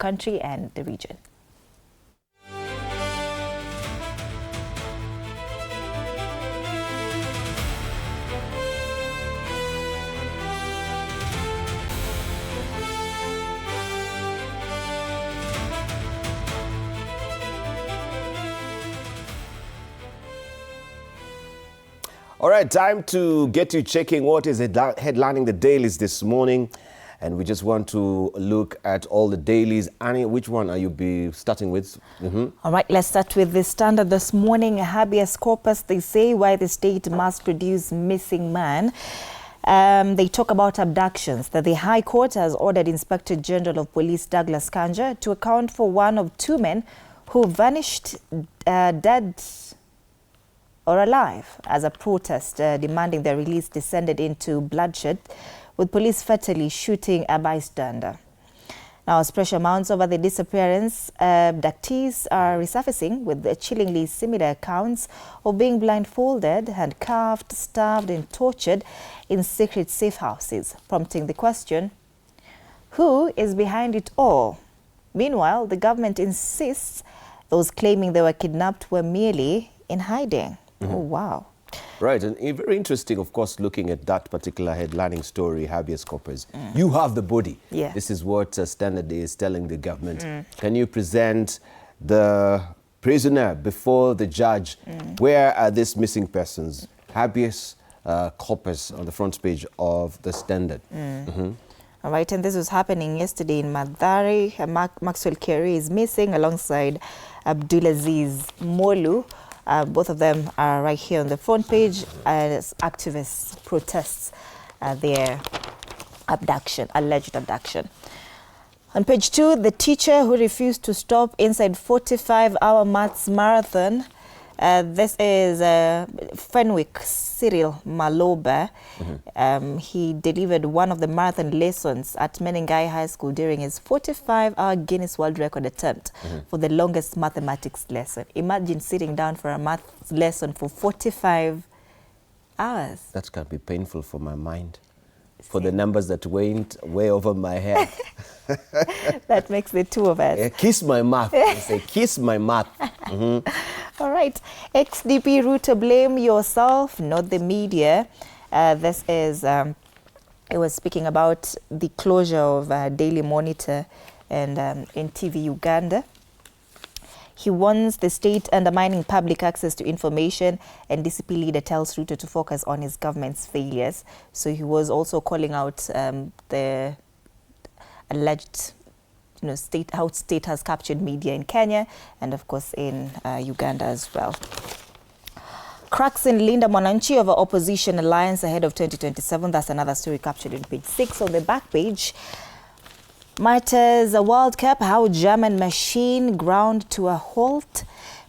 country and the region. All right, time to get you checking what is headlining the dailies this morning. And we just want to look at all the dailies. Annie, which one are you starting with? All right, let's start with the Standard this morning. Habeas corpus, they say, why the state must produce missing man. They talk about abductions, that the High Court has ordered Inspector General of Police Douglas Kanja to account for one of two men who vanished dead or alive as a protest demanding their release descended into bloodshed, with police fatally shooting a bystander. Now, as pressure mounts over the disappearance, abductees are resurfacing with chillingly similar accounts of being blindfolded, handcuffed, starved and tortured in secret safe houses, prompting the question, who is behind it all? Meanwhile, the government insists those claiming they were kidnapped were merely in hiding. Oh, wow. Right, and very interesting, of course, looking at that particular headlining story, habeas corpus. You have the body. Yeah. This is what Standard is telling the government. Can you present the prisoner before the judge? Where are these missing persons? Habeas corpus on the front page of the Standard. All right, and this was happening yesterday in Mathare. Maxwell Kerry is missing alongside Abdulaziz Molu. Both of them are right here on the front page as activists protests their alleged abduction. On page 2, the teacher who refused to stop inside 45-hour maths marathon. This is Fenwick Cyril Maloba. He delivered one of the marathon lessons at Menengai High School during his 45-hour Guinness World Record attempt for the longest mathematics lesson. Imagine sitting down for a math lesson for 45 hours. That can be painful for my mind. For the numbers that went way over my head. That makes the two of us. Yeah, kiss my math. I say, kiss my math. All right. XDP Ruto, blame yourself, not the media. This is, it was speaking about the closure of Daily Monitor and NTV Uganda. He warns the state undermining public access to information, and DCP leader tells Ruto to focus on his government's failures. So he was also calling out the alleged, how state has captured media in Kenya and, of course, in Uganda as well. Cracks in Linda Mwananchi over opposition alliance ahead of 2027. That's another story captured in page 6. On the back page, matters a World Cup, how German machine ground to a halt.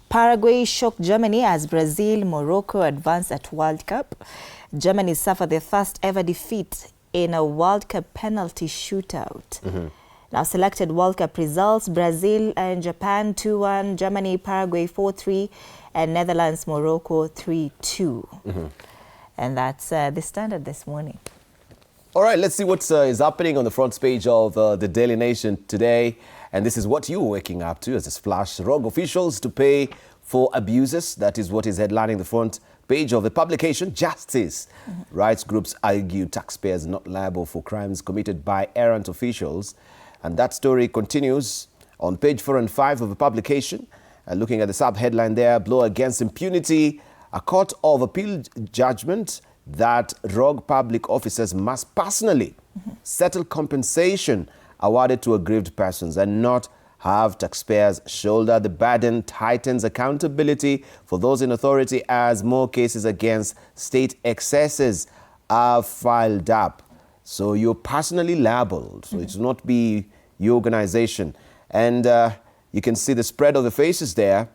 Paraguay shocked Germany as Brazil, Morocco advance at World Cup. Germany suffered their first ever defeat in a World Cup penalty shootout. Now, selected World Cup results: Brazil and Japan 2-1, Germany, Paraguay 4-3, and Netherlands, Morocco 3-2. And that's the Standard this morning. All right, let's see what is happening on the front page of the Daily Nation today. And this is what you're waking up to as a splash. Rogue officials to pay for abuses. That is what is headlining the front page of the publication. Justice. Rights groups argue taxpayers not liable for crimes committed by errant officials. And that story continues on page 4 and 5 of the publication. Looking at the sub-headline there, blow against impunity. A court of appeal judgment that rogue public officers must personally settle compensation awarded to aggrieved persons and not have taxpayers shoulder the burden, tightens accountability for those in authority as more cases against state excesses are filed up. So you're personally liable, so it will not be your organization. And you can see the spread of the faces there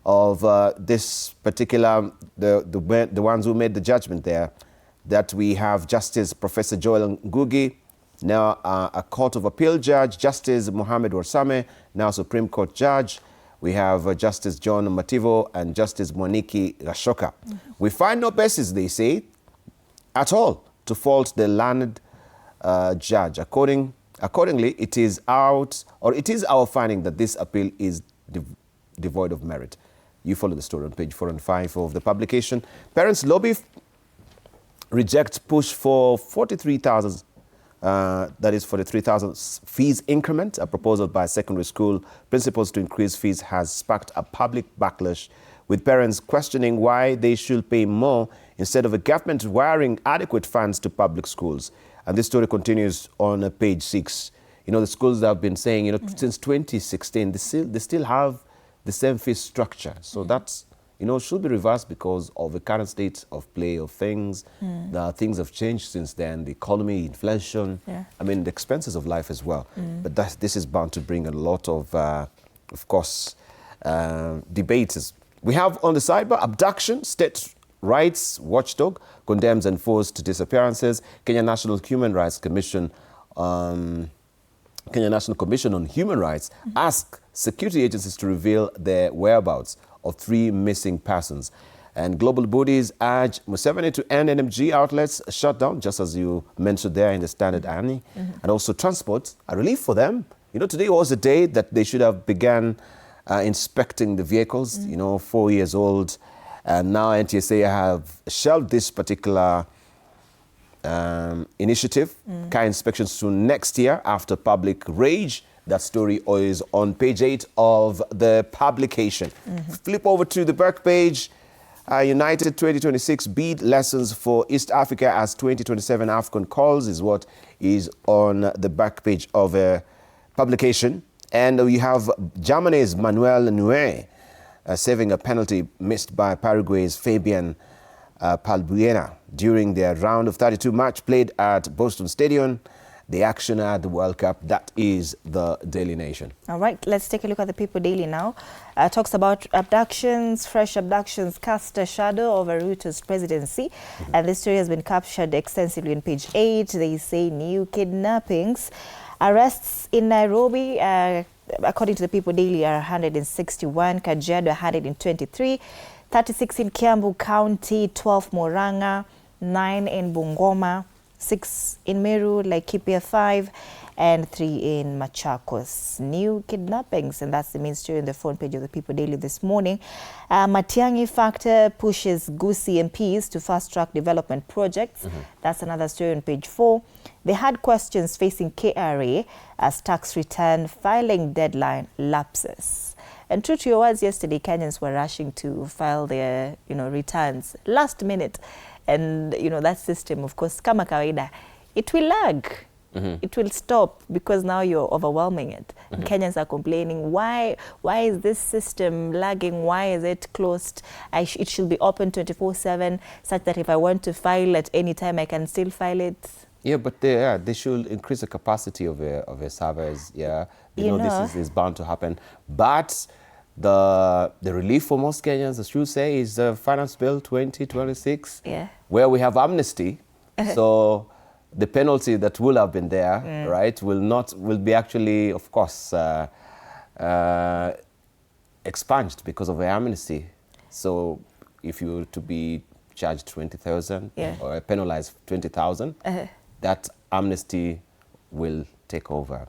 of this particular, the ones who made the judgment there, that we have Justice Professor Joel Ngugi, now a Court of Appeal judge, Justice Mohammed Warsame, now Supreme Court judge. We have Justice John Mativo and Justice Mwaniki Gashoka. We find no basis, they say, at all to fault the learned judge. According Accordingly, it is our finding that this appeal is devoid of merit. You follow the story on page 4 and 5 of the publication. Parents lobby reject push for 43,000, that is 43,000 fees increment. A proposal by secondary school principals to increase fees has sparked a public backlash, with parents questioning why they should pay more instead of a government wiring adequate funds to public schools. And this story continues on page 6. You know, the schools have been saying, you know, since 2016, they still have the same fee structure. So that's, you know, should be reversed because of the current state of play of things. Things have changed since then, the economy, inflation, I mean, the expenses of life as well. But this is bound to bring a lot of course, debates. We have on the sidebar, abduction, state rights watchdog condemns enforced disappearances. Kenya National Commission on Human Rights ask security agencies to reveal the whereabouts of 3 missing persons. And global bodies urge Museveni to end NMG outlets shutdown, just as you mentioned there in the Standard, Annie. And also transport, a relief for them. You know, today was the day that they should have begun inspecting the vehicles, you know, 4 years old. And now NTSA have shelved this particular initiative, car inspections to next year after public rage. That story is on page 8 of the publication. Flip over to the back page. United 2026 bid lessons for East Africa as 2027 AFCON calls is what is on the back page of a publication. And we have Germany's Manuel Neuer saving a penalty missed by Paraguay's Fabian Palbuena during their round of 32 match played at Boston Stadium. The action at the World Cup, that is the Daily Nation. All right, let's take a look at the People Daily now. Talks about abductions, fresh abductions cast a shadow over Ruto's presidency. And this story has been captured extensively on page 8. They say new kidnappings. Arrests in Nairobi, according to the People Daily, are 161, Kajiado 123, 36 in Kiambu County, 12 Murang'a, 9 in Bungoma, 6 in Meru, Laikipia 5, and 3 in Machakos. New kidnappings, and that's the main story on the front page of the People Daily this morning. Matiang'i factor pushes Gusii MPs to fast-track development projects. That's another story on page 4. They had questions facing KRA as tax return filing deadline lapses. And true to your words, yesterday Kenyans were rushing to file their, returns last minute. And, that system, of course, kama kawaida, it will lag. It will stop because now you're overwhelming it. And Kenyans are complaining, why is this system lagging? Why is it closed? It should be open 24/7, such that if I want to file at any time, I can still file it. Yeah, but they should increase the capacity of the servers. Yeah, this is bound to happen. But the relief for most Kenyans, as you say, is the Finance Bill 2026, where we have amnesty. So the penalty that will have been there, right, will be actually, of course, expunged because of the amnesty. So if you were to be charged 20,000 or penalized 20,000, that amnesty will take over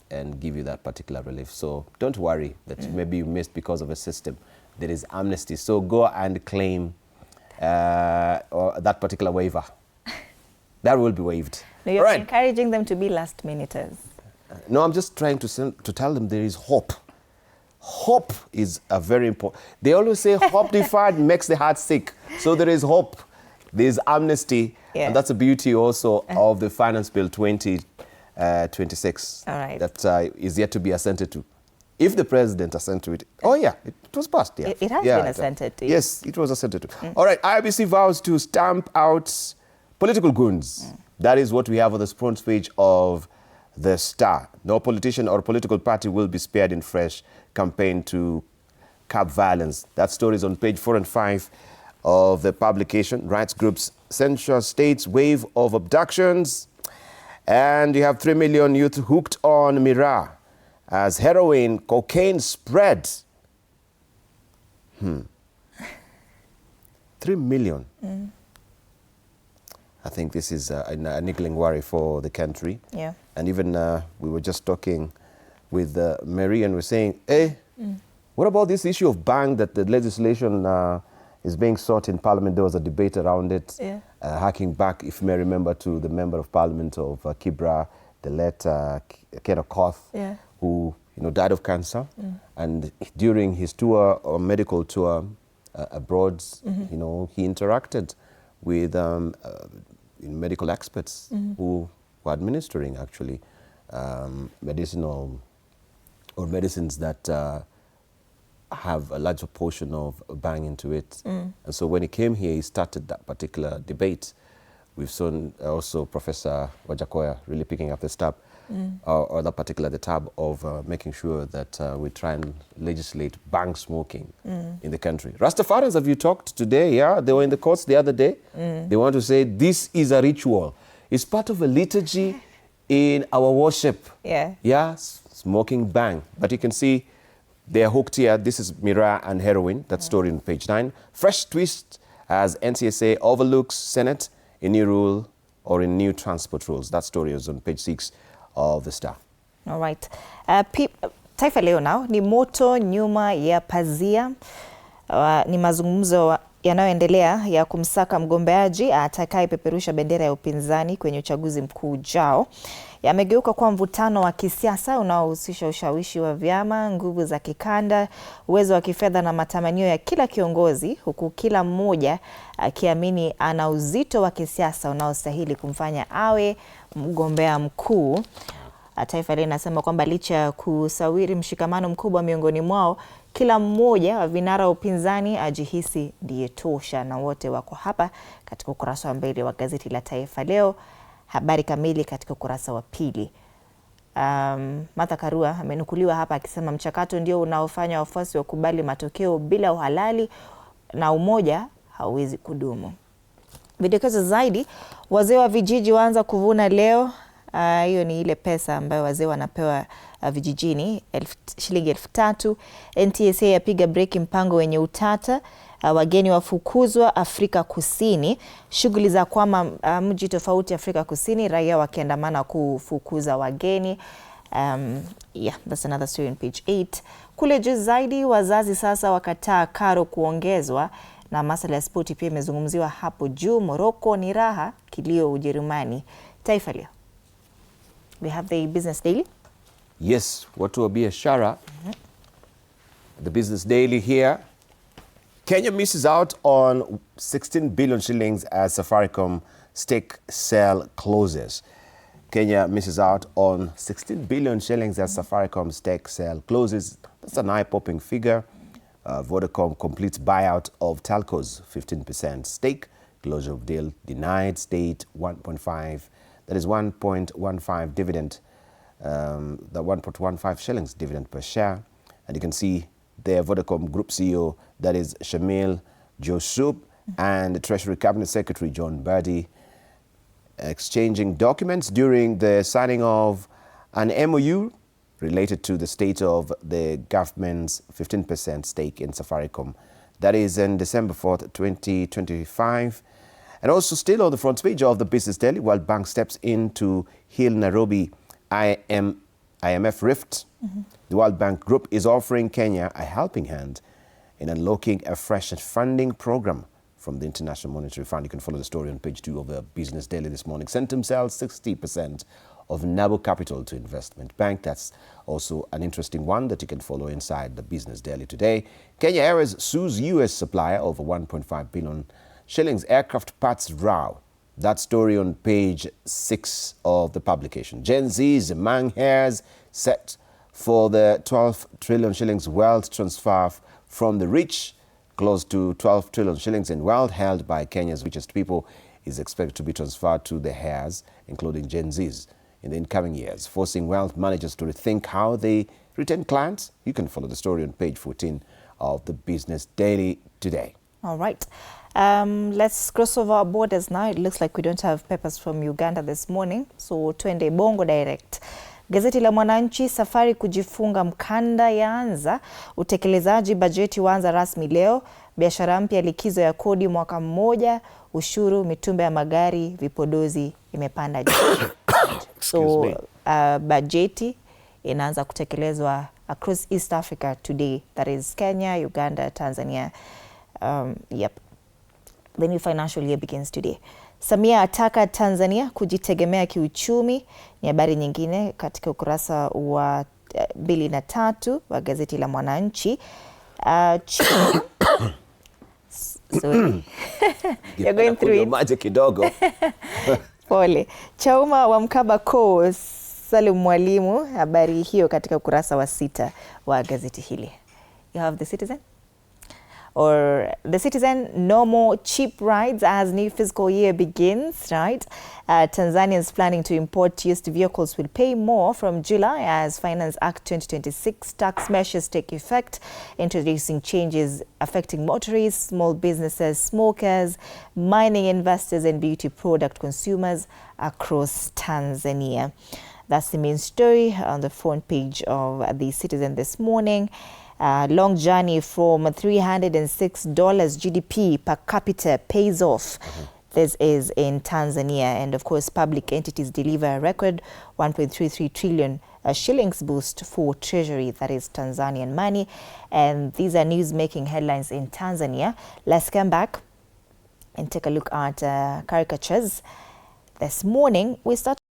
and give you that particular relief. So don't worry that maybe you missed because of a system. There is amnesty. So go and claim or that particular waiver. That will be waived. No, you're encouraging them to be last minuters. No, I'm just trying to tell them there is hope. Hope is a very important. They always say hope deferred makes the heart sick. So there is hope. There is amnesty. And that's the beauty also of the Finance Bill 2026 that is yet to be assented to. If the president assented to it, it was passed. Yeah. It has been assented to. Yes, it was assented to. All right, IEBC vows to stamp out political goons. That is what we have on the front page of the Star. No politician or political party will be spared in fresh campaign to curb violence. That story is on page 4 and 5 of the publication. Rights groups censure state's wave of abductions. And you have 3 million youth hooked on Miraa as heroin, cocaine spread. 3 million. I think this is a niggling worry for the country. Yeah. And even we were just talking with Mary and we're saying, hey, what about this issue of bank that the legislation is being sought in Parliament? There was a debate around it, harking back, if you may remember, to the Member of Parliament of Kibra, the late Ken Okoth, who died of cancer. And during his tour, or medical tour abroad, he interacted with medical experts who were administering actually medicines that have a larger portion of bang into it. And so when he came here, he started that particular debate. We've seen also Professor Wajakoya really picking up the tab, or that particular the tab of making sure that we try and legislate bang smoking in the country. Rastafarians, have you talked today? Yeah, they were in the courts the other day. They want to say this is a ritual. It's part of a liturgy in our worship. Yeah, smoking bang. But you can see they are hooked here. This is Mira and heroin. That story on page 9. Fresh twist as NCSA overlooks Senate in new rule or in new transport rules. That story is on page 6 of the Star. All right. Taifa Leo now ni moto nyuma ya pazia. Ni mazungumzo yanayoendelea ya kumsaka mgombeaji atakayepeperusha bendera ya upinzani kwenye uchaguzi mkuu ujao. Yamegeuka kwa mvutano wa kisiasa unaohusisha ushawishi wa vyama, nguvu za kikanda, uwezo wa kifedha na matamanio ya kila kiongozi, huku kila mmoja akiamini ana uzito wa kisiasa unaostahili kumfanya awe mgombea mkuu. Taifa Leo inasema kwamba licha ya kusawiri mshikamano mkubwa miongoni mwao, kila mmoja wa vinara upinzani ajihisi ndiye tosha, na wote wako hapa katika ukurasa wa mbele wa gazeti la Taifa Leo. Habari kamili katika ukurasa wa pili. Martha Karua amenukuliwa hapa akisema mchakato ndio unaofanya wafuasi wakubali matokeo bila uhalali na umoja hauwezi kudumu. Vidokezo zaidi, wazee wa vijiji waanza kuvuna leo. Hiyo ni ile pesa ambayo wazee wanapewa vijijini, shilingi 3,000. NTSA yapiga breki mpango wenye utata. Wageni wafukuzwa Afrika Kusini. Shughuli za kwama mji tofauti Afrika Kusini, raia wakiandamana kufukuza wageni. Yeah, that's another story on page 8. Kule juu zaidi, wazazi sasa wakataa karo kuongezwa, na masuala ya spoti pia imezungumziwa hapo juu. Morocco ni raha, kilio Ujerumani. Taifa Leo. We have the Business Daily. Yes, watu wa biashara. The Business Daily here. Kenya misses out on 16 billion shillings as Safaricom stake sale closes. Kenya misses out on 16 billion shillings as Safaricom stake sale closes. That's an eye-popping figure. Vodacom completes buyout of Telco's 15% stake. Closure of deal denied. State 1.5. That is 1.15 dividend. The 1.15 shillings dividend per share. And you can see there Vodacom Group CEO, that is Shamil Josub, and the Treasury Cabinet Secretary John Birdie, exchanging documents during the signing of an MOU related to the state of the government's 15% stake in Safaricom. That is on December 4th, 2025. And also still on the front page of the Business Daily, World Bank steps in to heal Nairobi IMF rift. The World Bank Group is offering Kenya a helping hand in unlocking a fresh funding program from the International Monetary Fund. You can follow the story on page 2 of the Business Daily this morning. Centum sells 60% of Nabo Capital to Investment Bank. That's also an interesting one that you can follow inside the Business Daily today. Kenya Airways sues US supplier over 1.5 billion shillings aircraft parts row. That story on page 6 of the publication. Gen Z's among heirs set for the 12 trillion shillings wealth transfer from the rich. Close to 12 trillion shillings in wealth held by Kenya's richest people is expected to be transferred to the heirs, including Gen Z's, in the incoming years, forcing wealth managers to rethink how they retain clients. You can follow the story on page 14 of the Business Daily today. All right. Let's cross over our borders now. It looks like we don't have papers from Uganda this morning, so twende Bongo direct. Gazeti la Mwananchi, safari kujifunga mkanda yaanza, utekelezaji bajeti waanza rasmi leo, biashara mpya likizo ya kodi mwaka mmoja, ushuru mitumba ya magari, vipodozi imepanda juu. So bajeti inaanza kutekelezwa across East Africa today. That is Kenya, Uganda, Tanzania. Yep. The new financial year begins today. Samia ataka Tanzania kujitegemea kiuchumi ni habari nyingine katika ukurasa wa 2 na 3 wa gazeti la Mwananchi. Sorry. You're going through it. Maji kidogo. Pole. Chauma wa mkaba koo Salim Mwalimu, habari hiyo katika ukurasa wa 6 wa gazeti hili. You have The Citizen? Or The Citizen, no more cheap rides as new fiscal year begins, right? Tanzanians planning to import used vehicles will pay more from July as Finance Act 2026 tax measures take effect, introducing changes affecting motorists, small businesses, smokers, mining investors and beauty product consumers across Tanzania. That's the main story on the front page of The Citizen this morning. Long journey from $306 GDP per capita pays off. This is in Tanzania. And of course, public entities deliver a record 1.33 trillion shillings boost for treasury. That is Tanzanian money. And these are news making headlines in Tanzania. Let's come back and take a look at caricatures. This morning, we start